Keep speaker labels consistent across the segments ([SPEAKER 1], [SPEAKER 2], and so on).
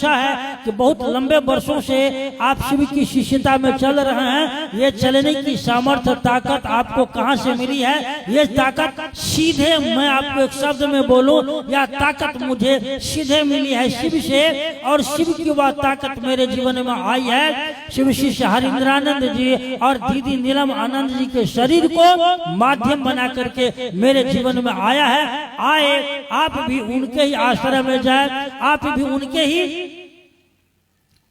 [SPEAKER 1] पूछा है कि बहुत लंबे वर्षों से आप शिव की शिष्यता में चल रहे हैं, ये चलने की सामर्थ्य ताकत आपको कहाँ से मिली है? ये ताकत सीधे मैं आपको एक शब्द में बोलूं, यह ताकत मुझे सीधे मिली है शिव से, और शिव की वह ताकत मेरे जीवन में आई है। शिव शिष्य हरिंद्रानंद जी और दीदी नीलम आनंद जी के शरीर को माध्यम बना करके मेरे जीवन में आया है। आए आप भी उनके ही आश्रय में जाए, आप भी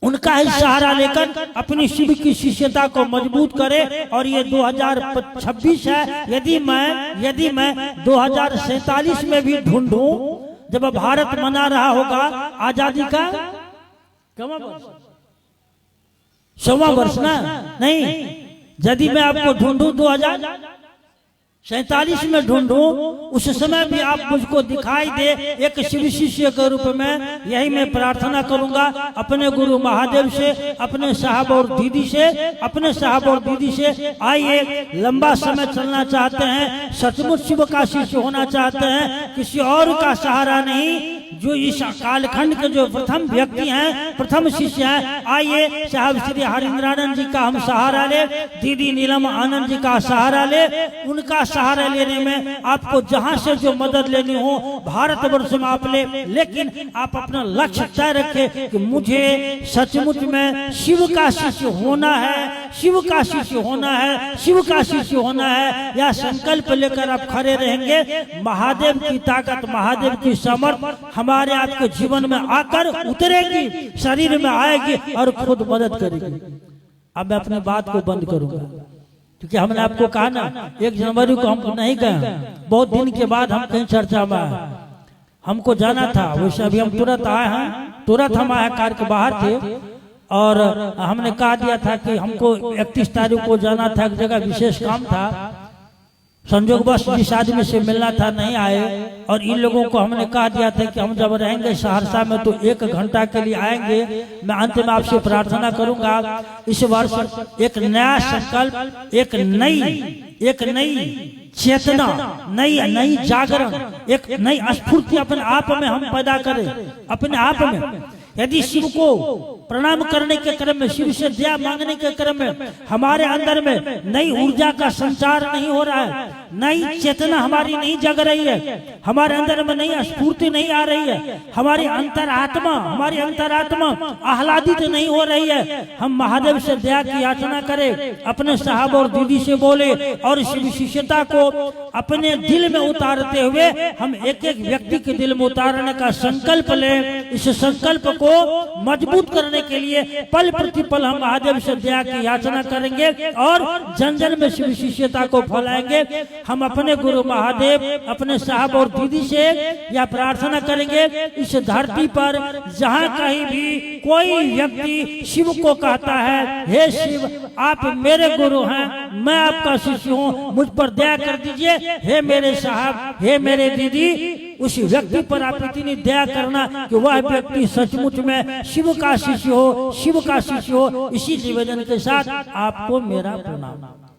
[SPEAKER 1] उनका ही सहारा लेकर अपनी शिव की शिष्यता को मजबूत करे। और ये 2026 है, यदि मैं 2047 में भी ढूंढूं, जब भारत मना रहा होगा आजादी का 100वां वर्ष ना, नहीं, यदि मैं आपको ढूंढूं 2047 में ढूंढूं, उस समय भी आप मुझको दिखाई दे एक शिव शिष्य के रूप में, यही मैं प्रार्थना करूंगा अपने गुरु महादेव से, अपने साहब और दीदी से। आइए, लंबा समय चलना चाहते हैं, सचमुच शिव का शिष्य होना चाहते हैं, किसी और का सहारा नहीं, जो इस कालखंड के जो प्रथम व्यक्ति हैं, प्रथम शिष्य हैं। आइए, साहब श्री हरिंद्रानंद जी का हम सहारा ले, दीदी नीलम आनंद जी का सहारा ले। उनका सहारा लेने में आपको जहां से जो मदद लेनी हो भारतवर्ष में आप ले, लेकिन आप अपना लक्ष्य तय रखें कि मुझे सचमुच में शिव का शिष्य होना है, शिव का शिष्य होना है, शिव का शिष्य होना है। यह संकल्प लेकर आप खड़े रहेंगे, महादेव की ताकत, महादेव की समर्थ हमारे आपके जीवन में आकर उतरेगी, शरीर में आएगी और खुद मदद करेगी। अब मैं अपनी बात को बंद करूंगा, क्योंकि हमने आपको कहा ना 1 जनवरी को हम नहीं गए, बहुत दिन के बाद हम कहीं चर्चा में आए, हमको जाना था, वैसे अभी हम तुरंत आए हैं, तुरंत हम आए कार के बाहर थे, और हमने कहा दिया था कि हमको 31 तारीख को जाना था, एक जगह विशेष काम था, संजोगवश जिस आदमी से मिलना था नहीं आए, और इन लोगों को हमने कहा दिया था कि हम जब रहेंगे सहरसा में तो 1 घंटा के लिए आएंगे। मैं अंत में आपसे प्रार्थना करूंगा, इस वर्ष एक नया संकल्प, एक नई चेतना, नई जागरण, एक नई स्फूर्ति अपने आप में हम पैदा करें। अपने आप में यदि शिव को प्रणाम करने के क्रम में, शिव से दया मांगने के क्रम में हमारे अंदर में नई ऊर्जा का संचार नहीं हो रहा है, नई चेतना हमारी नहीं जग रही है, हमारे अंदर में नई स्फूर्ति नहीं आ रही है, हमारी अंतरात्मा आह्लादित नहीं हो रही है, हम महादेव से दया की याचना करें, अपने साहब और दीदी से बोले, और शिव शिष्यता को अपने दिल में उतारते हुए हम एक एक व्यक्ति के दिल में उतारने का संकल्प लें। इस संकल्प को मजबूत करने के लिए पल प्रतिपल हम महादेव से दया की याचना करेंगे और जन जन में शिव शिष्यता को फैलाएंगे। हम अपने गुरु महादेव, अपने साहब और दीदी से यह प्रार्थना करेंगे, इस धरती पर जहाँ कहीं भी कोई व्यक्ति शिव को कहता है, हे शिव आप मेरे गुरु हैं, मैं आपका शिष्य हूँ, मुझ पर दया कर दीजिए, हे मेरे साहब, हे मेरे दीदी, उस व्यक्ति पर आप इतनी दया करना कि वह व्यक्ति सचमुच में शिव का शिष्य हो, शिव का शिष्य हो। इसी निवेदन के साथ आपको मेरा प्रणाम।